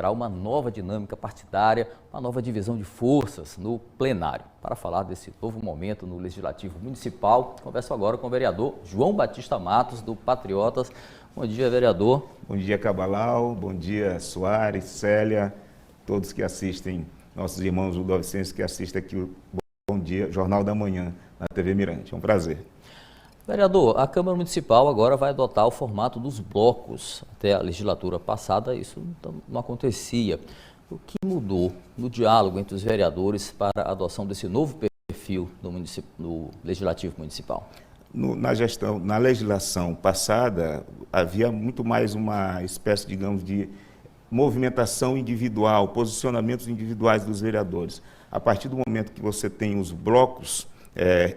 iniciará uma nova dinâmica partidária, uma nova divisão de forças no plenário. Para falar desse novo momento no Legislativo Municipal, converso agora com o vereador João Batista Matos, do Patriotas. Bom dia, vereador. Bom dia, Cabalau. Bom dia, Soares, Célia, todos que assistem, nossos irmãos ludovicenses que assistem aqui o Bom Dia, Jornal da Manhã, na TV Mirante. É um prazer. Vereador, a Câmara Municipal agora vai adotar o formato dos blocos. Até a legislatura passada isso não acontecia. O que mudou no diálogo entre os vereadores para a adoção desse novo perfil no Legislativo Municipal? Na legislação passada, havia muito mais uma espécie, digamos, de movimentação individual, posicionamentos individuais dos vereadores. A partir do momento que você tem os blocos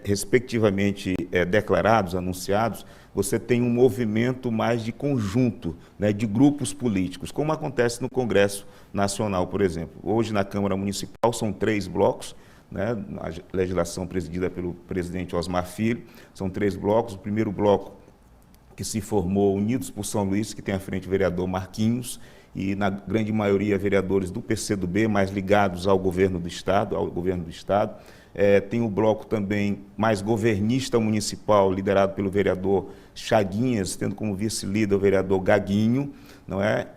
respectivamente declarados, anunciados, você tem um movimento mais de conjunto, né, de grupos políticos, como acontece no Congresso Nacional, por exemplo. Hoje, na Câmara Municipal, são 3 blocos, né, a legislação presidida pelo presidente Osmar Filho, são 3 blocos. O primeiro bloco, que se formou Unidos por São Luís, que tem à frente o vereador Marquinhos, e na grande maioria vereadores do PCdoB, mais ligados ao governo do Estado, tem o bloco também mais governista municipal, liderado pelo vereador Chaguinhas, tendo como vice-líder o vereador Gaguinho, não é?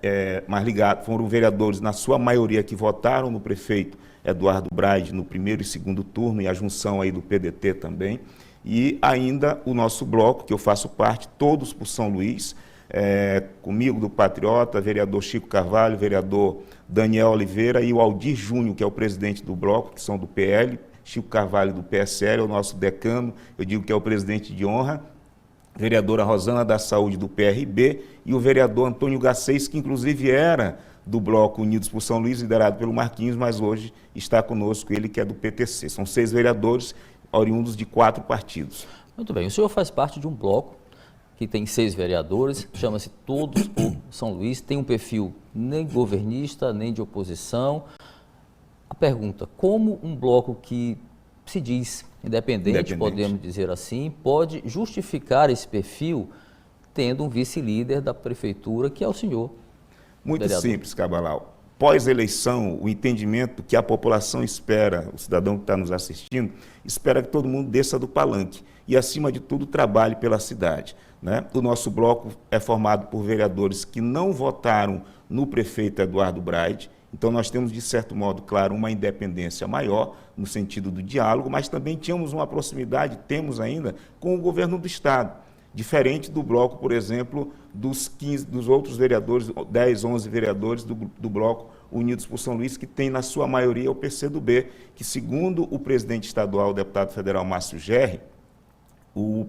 Mais ligado, foram vereadores, na sua maioria, que votaram no prefeito Eduardo Braide no primeiro e segundo turno, e a junção aí do PDT também. E ainda o nosso bloco, que eu faço parte, Todos por São Luís, comigo do Patriota, vereador Chico Carvalho, vereador Daniel Oliveira e o Aldir Júnior, que é o presidente do bloco, que são do PL, Chico Carvalho do PSL, é o nosso decano, eu digo que é o presidente de honra, vereadora Rosana da Saúde do PRB e o vereador Antônio Gacês, que inclusive era do bloco Unidos por São Luís, liderado pelo Marquinhos, mas hoje está conosco ele, que é do PTC. São 6 vereadores oriundos de 4 partidos. Muito bem, o senhor faz parte de um bloco que tem 6 vereadores, chama-se Todos por São Luís, tem um perfil nem governista, nem de oposição. A pergunta, como um bloco que se diz independente, podemos dizer assim, pode justificar esse perfil tendo um vice-líder da prefeitura, que é o senhor? Muito simples, Cabalau. Pós-eleição, o entendimento que a população espera, o cidadão que está nos assistindo, espera que todo mundo desça do palanque e, acima de tudo, trabalhe pela cidade, né? O nosso bloco é formado por vereadores que não votaram no prefeito Eduardo Braide. Então, nós temos, de certo modo, claro, uma independência maior no sentido do diálogo, mas também tínhamos uma proximidade, temos ainda, com o governo do Estado. Diferente do bloco, por exemplo, dos outros vereadores, 10, 11 vereadores do bloco Unidos por São Luís, que tem, na sua maioria, o PCdoB, que, segundo o presidente estadual, o deputado federal Márcio Gerri, o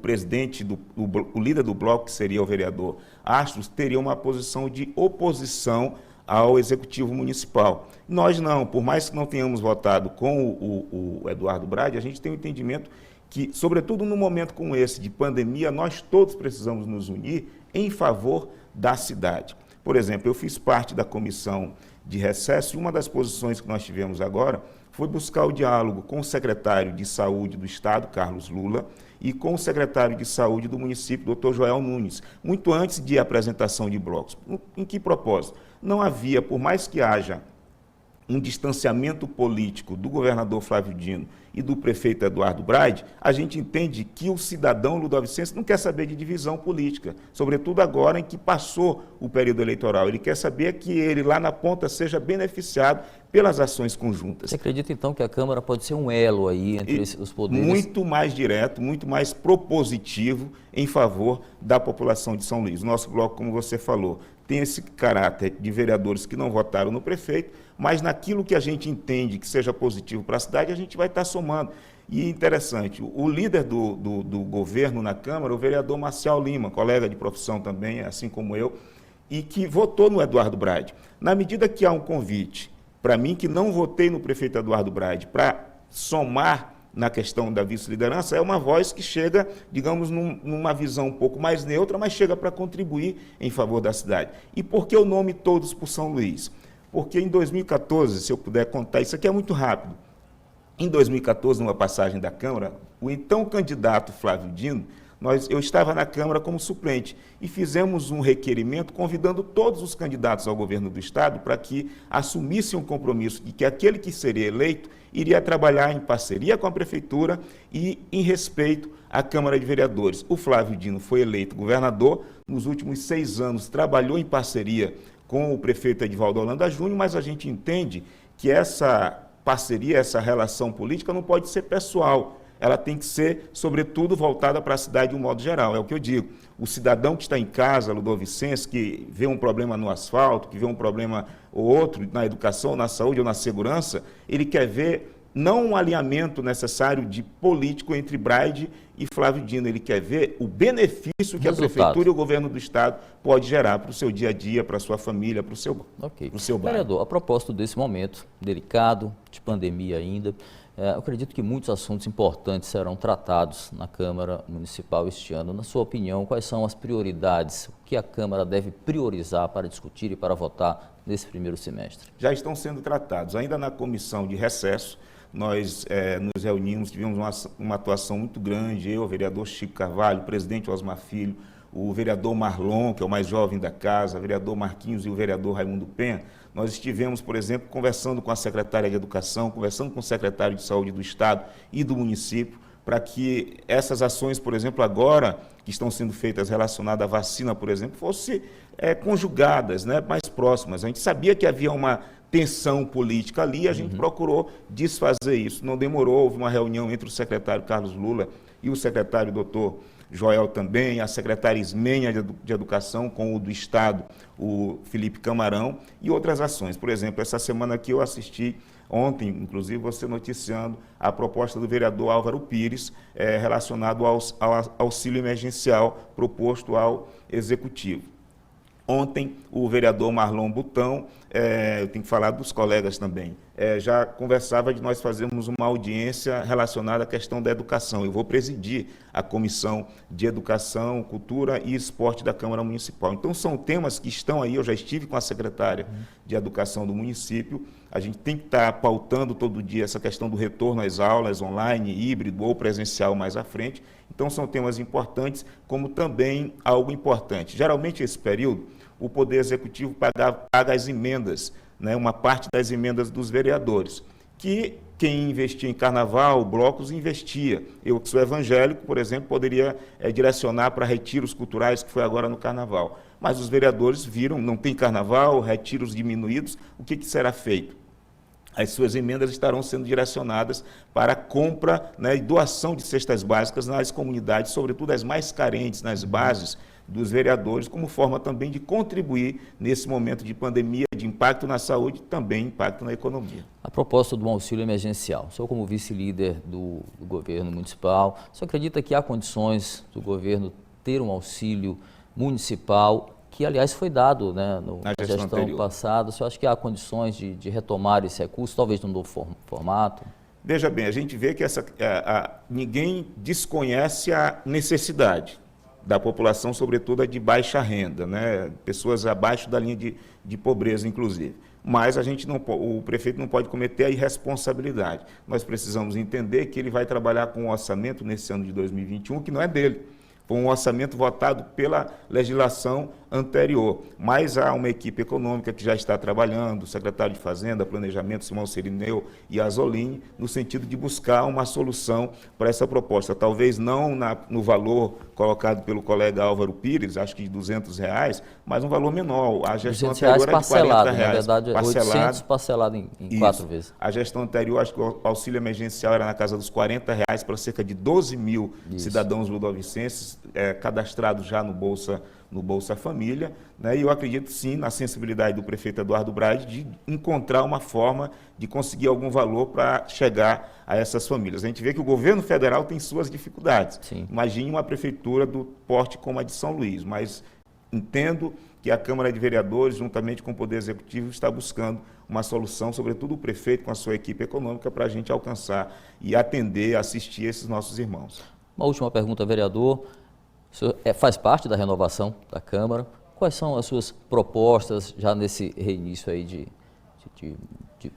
líder do bloco, que seria o vereador Astros, teria uma posição de oposição ao Executivo Municipal. Nós não, por mais que não tenhamos votado com o Eduardo Braide, a gente tem um entendimento que, sobretudo num momento como esse de pandemia, nós todos precisamos nos unir em favor da cidade. Por exemplo, eu fiz parte da comissão de recesso e uma das posições que nós tivemos agora foi buscar o diálogo com o secretário de Saúde do Estado, Carlos Lula, e com o secretário de Saúde do município, Dr. Joel Nunes, muito antes de apresentação de blocos. Em que propósito? Não havia, por mais que haja um distanciamento político do governador Flávio Dino e do prefeito Eduardo Braide, a gente entende que o cidadão ludovicense não quer saber de divisão política, sobretudo agora em que passou o período eleitoral. Ele quer saber que ele, lá na ponta, seja beneficiado pelas ações conjuntas. Você acredita, então, que a Câmara pode ser um elo aí entre os poderes? Muito mais direto, muito mais propositivo em favor da população de São Luís. O nosso bloco, como você falou, tem esse caráter de vereadores que não votaram no prefeito, mas naquilo que a gente entende que seja positivo para a cidade, a gente vai estar somando. E interessante, o líder do governo na Câmara, o vereador Marcial Lima, colega de profissão também, assim como eu, e que votou no Eduardo Braide. Na medida que há um convite, para mim, que não votei no prefeito Eduardo Braide, para somar na questão da vice-liderança, é uma voz que chega, digamos, numa visão um pouco mais neutra, mas chega para contribuir em favor da cidade. E por que o nome Todos por São Luís? Porque em 2014, se eu puder contar, isso aqui é muito rápido, em 2014, numa passagem da Câmara, o então candidato Flávio Dino, Eu estava na Câmara como suplente e fizemos um requerimento convidando todos os candidatos ao governo do Estado para que assumissem um compromisso de que aquele que seria eleito iria trabalhar em parceria com a Prefeitura e em respeito à Câmara de Vereadores. O Flávio Dino foi eleito governador, nos últimos 6 anos trabalhou em parceria com o prefeito Edivaldo Holanda Júnior, mas a gente entende que essa parceria, essa relação política não pode ser pessoal. Ela tem que ser, sobretudo, voltada para a cidade de um modo geral. É o que eu digo. O cidadão que está em casa, ludovicense, que vê um problema no asfalto, que vê um problema ou outro na educação, na saúde ou na segurança, ele quer ver não um alinhamento necessário de político entre Braide e Flávio Dino. Ele quer ver o benefício que a Prefeitura e o governo do Estado pode gerar para o seu dia a dia, para a sua família, para o seu, para o seu bairro. Vereador, a propósito desse momento delicado, de pandemia ainda, eu acredito que muitos assuntos importantes serão tratados na Câmara Municipal este ano. Na sua opinião, quais são as prioridades? O que a Câmara deve priorizar para discutir e para votar nesse primeiro semestre? Já estão sendo tratados. Ainda na comissão de recesso, nós nos reunimos, tivemos uma atuação muito grande, eu, o vereador Chico Carvalho, o presidente Osmar Filho, o vereador Marlon, que é o mais jovem da casa, o vereador Marquinhos e o vereador Raimundo Penha. Nós estivemos, por exemplo, conversando com a secretária de Educação, conversando com o secretário de Saúde do Estado e do município, para que essas ações, por exemplo, agora, que estão sendo feitas relacionadas à vacina, por exemplo, fossem conjugadas, né, mais próximas. A gente sabia que havia uma tensão política ali, a gente procurou desfazer isso. Não demorou, houve uma reunião entre o secretário Carlos Lula e o secretário doutor Joel também, a secretária Ismênia de Educação com o do Estado, o Felipe Camarão, e outras ações. Por exemplo, essa semana aqui eu assisti, ontem, inclusive, você noticiando a proposta do vereador Álvaro Pires relacionado ao auxílio emergencial proposto ao Executivo. Ontem, o vereador Marlon Butão, eu tenho que falar dos colegas também, já conversava de nós fazermos uma audiência relacionada à questão da educação. Eu vou presidir a Comissão de Educação, Cultura e Esporte da Câmara Municipal. Então, são temas que estão aí, eu já estive com a secretária de Educação do município, a gente tem que estar pautando todo dia essa questão do retorno às aulas online, híbrido ou presencial mais à frente. Então, são temas importantes, como também algo importante. Geralmente, esse período, o Poder Executivo paga as emendas, né, uma parte das emendas dos vereadores, que quem investia em carnaval, blocos, investia. Eu, que sou evangélico, por exemplo, poderia direcionar para retiros culturais, que foi agora no carnaval. Mas os vereadores viram, não tem carnaval, retiros diminuídos, o que será feito? As suas emendas estarão sendo direcionadas para a compra, né, e doação de cestas básicas nas comunidades, sobretudo as mais carentes, nas bases dos vereadores, como forma também de contribuir nesse momento de pandemia, de impacto na saúde e também impacto na economia. A proposta do auxílio emergencial, o senhor como vice-líder do governo municipal, o senhor acredita que há condições do governo ter um auxílio municipal, que aliás foi dado, né, na gestão passada? O senhor acha que há condições de retomar esse recurso, talvez num novo formato? Veja bem, a gente vê que ninguém desconhece a necessidade da população, sobretudo a de baixa renda, né? Pessoas abaixo da linha de pobreza, inclusive. Mas o prefeito não pode cometer a irresponsabilidade. Nós precisamos entender que ele vai trabalhar com um orçamento nesse ano de 2021 que não é dele. Foi um orçamento votado pela legislação anterior, mas há uma equipe econômica que já está trabalhando, o secretário de Fazenda, Planejamento, Simão Cirineu e Azzolini, no sentido de buscar uma solução para essa proposta. Talvez não no valor colocado pelo colega Álvaro Pires, acho que de R$200, mas um valor menor. A gestão anterior era de R$40. Na verdade, parcelado, 800 parcelado em 4 vezes. A gestão anterior, acho que o auxílio emergencial era na casa dos R$40 para cerca de 12 mil cidadãos ludovicenses cadastrados já no Bolsa Família, né? E eu acredito sim na sensibilidade do prefeito Eduardo Braide de encontrar uma forma de conseguir algum valor para chegar a essas famílias. A gente vê que o governo federal tem suas dificuldades. Sim. Imagine uma prefeitura do porte como a de São Luís, mas entendo que a Câmara de Vereadores, juntamente com o Poder Executivo, está buscando uma solução, sobretudo o prefeito com a sua equipe econômica, para a gente alcançar e atender, assistir esses nossos irmãos. Uma última pergunta, vereador. O senhor faz parte da renovação da Câmara. Quais são as suas propostas já nesse reinício aí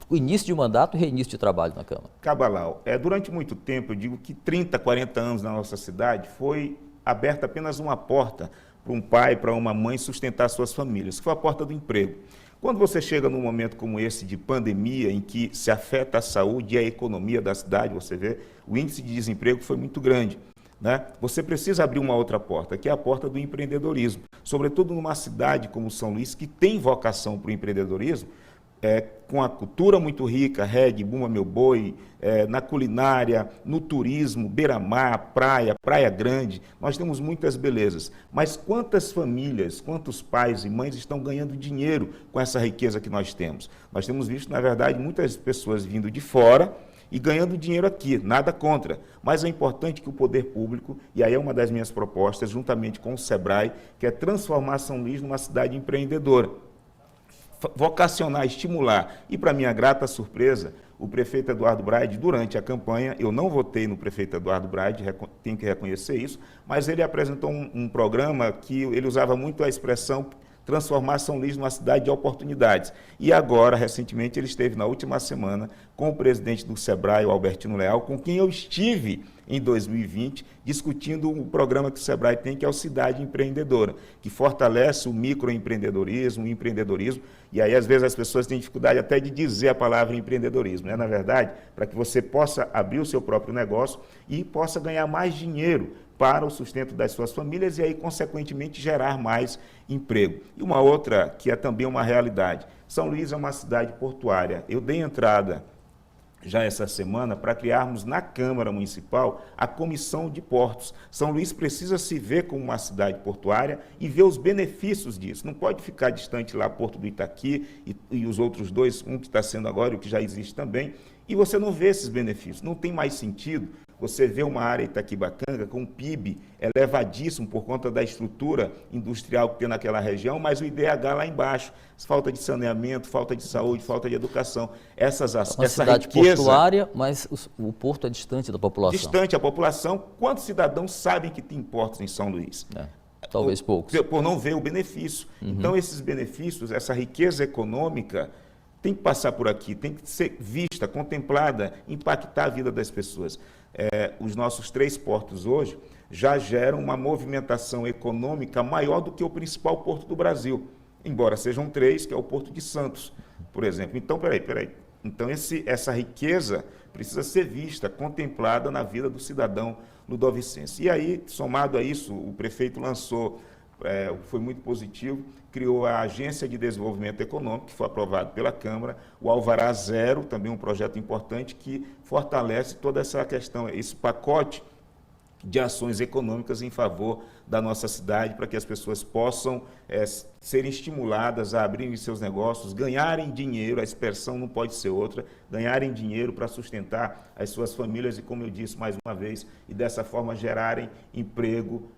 o início de mandato e reinício de trabalho na Câmara? Cabalau, durante muito tempo, eu digo que 30, 40 anos na nossa cidade foi aberta apenas uma porta para um pai, para uma mãe sustentar suas famílias, que foi a porta do emprego. Quando você chega num momento como esse de pandemia, em que se afeta a saúde e a economia da cidade, você vê, o índice de desemprego foi muito grande, né? Você precisa abrir uma outra porta, que é a porta do empreendedorismo. Sobretudo numa cidade como São Luís, que tem vocação para o empreendedorismo, com a cultura muito rica, reggae, bumba meu boi, na culinária, no turismo, beira-mar, praia grande, nós temos muitas belezas. Mas quantas famílias, quantos pais e mães estão ganhando dinheiro com essa riqueza que nós temos? Nós temos visto, na verdade, muitas pessoas vindo de fora e ganhando dinheiro aqui, nada contra. Mas é importante que o poder público, e aí é uma das minhas propostas, juntamente com o SEBRAE, que é transformar São Luís numa cidade empreendedora, vocacionar, estimular. E, para minha grata surpresa, o prefeito Eduardo Braide, durante a campanha, eu não votei no prefeito Eduardo Braide, tenho que reconhecer isso, mas ele apresentou um programa que ele usava muito a expressão transformar São Luís numa cidade de oportunidades. E agora, recentemente, ele esteve na última semana com o presidente do SEBRAE, o Albertino Leal, com quem eu estive em 2020, discutindo o programa que o SEBRAE tem, que é o Cidade Empreendedora, que fortalece o microempreendedorismo, o empreendedorismo, e aí às vezes as pessoas têm dificuldade até de dizer a palavra empreendedorismo, né? Na verdade, para que você possa abrir o seu próprio negócio e possa ganhar mais dinheiro para o sustento das suas famílias e aí, consequentemente, gerar mais emprego. E uma outra, que é também uma realidade, São Luís é uma cidade portuária. Eu dei entrada já essa semana para criarmos na Câmara Municipal a Comissão de Portos. São Luís precisa se ver como uma cidade portuária e ver os benefícios disso. Não pode ficar distante lá Porto do Itaqui e os outros dois, um que está sendo agora e o que já existe também, e você não vê esses benefícios. Não tem mais sentido você vê uma área Itaquibacanga com um PIB elevadíssimo por conta da estrutura industrial que tem naquela região, mas o IDH lá embaixo, falta de saneamento, falta de saúde, falta de educação. Essa cidade riqueza portuária, mas o porto é distante da população. Distante a população. Quantos cidadãos sabem que tem portos em São Luís? Talvez poucos. Por não ver o benefício. Então, esses benefícios, essa riqueza econômica, tem que passar por aqui, tem que ser vista, contemplada, impactar a vida das pessoas. Os nossos 3 portos hoje já geram uma movimentação econômica maior do que o principal porto do Brasil, embora sejam 3, que é o Porto de Santos, por exemplo. Então, peraí. Então, essa riqueza precisa ser vista, contemplada na vida do cidadão ludovicense. E aí, somado a isso, o prefeito lançou, foi muito positivo, criou a Agência de Desenvolvimento Econômico, que foi aprovado pela Câmara, o Alvará Zero, também um projeto importante que fortalece toda essa questão, esse pacote de ações econômicas em favor da nossa cidade, para que as pessoas possam serem estimuladas a abrirem seus negócios, ganharem dinheiro, a expressão não pode ser outra, ganharem dinheiro para sustentar as suas famílias e, como eu disse mais uma vez, e dessa forma gerarem emprego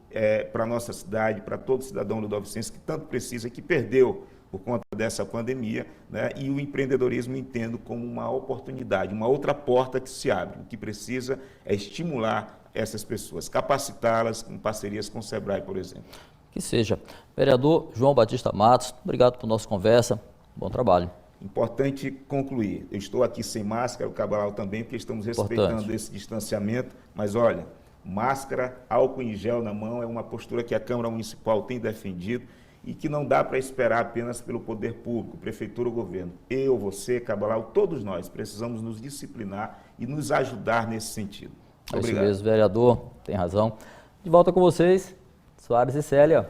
para a nossa cidade, para todo cidadão ludovicense que tanto precisa, que perdeu por conta dessa pandemia, né? E o empreendedorismo entendo como uma oportunidade, uma outra porta que se abre. O que precisa é estimular essas pessoas, capacitá-las em parcerias com o SEBRAE, por exemplo. Que seja. Vereador João Batista Matos, obrigado por nossa conversa, bom trabalho. Importante concluir, eu estou aqui sem máscara, o Cabral também, porque estamos respeitando esse distanciamento, mas olha, máscara, álcool em gel na mão é uma postura que a Câmara Municipal tem defendido e que não dá para esperar apenas pelo poder público, prefeitura ou governo. Eu, você, Cabral, todos nós precisamos nos disciplinar e nos ajudar nesse sentido. É isso mesmo, vereador, tem razão. De volta com vocês, Soares e Célia.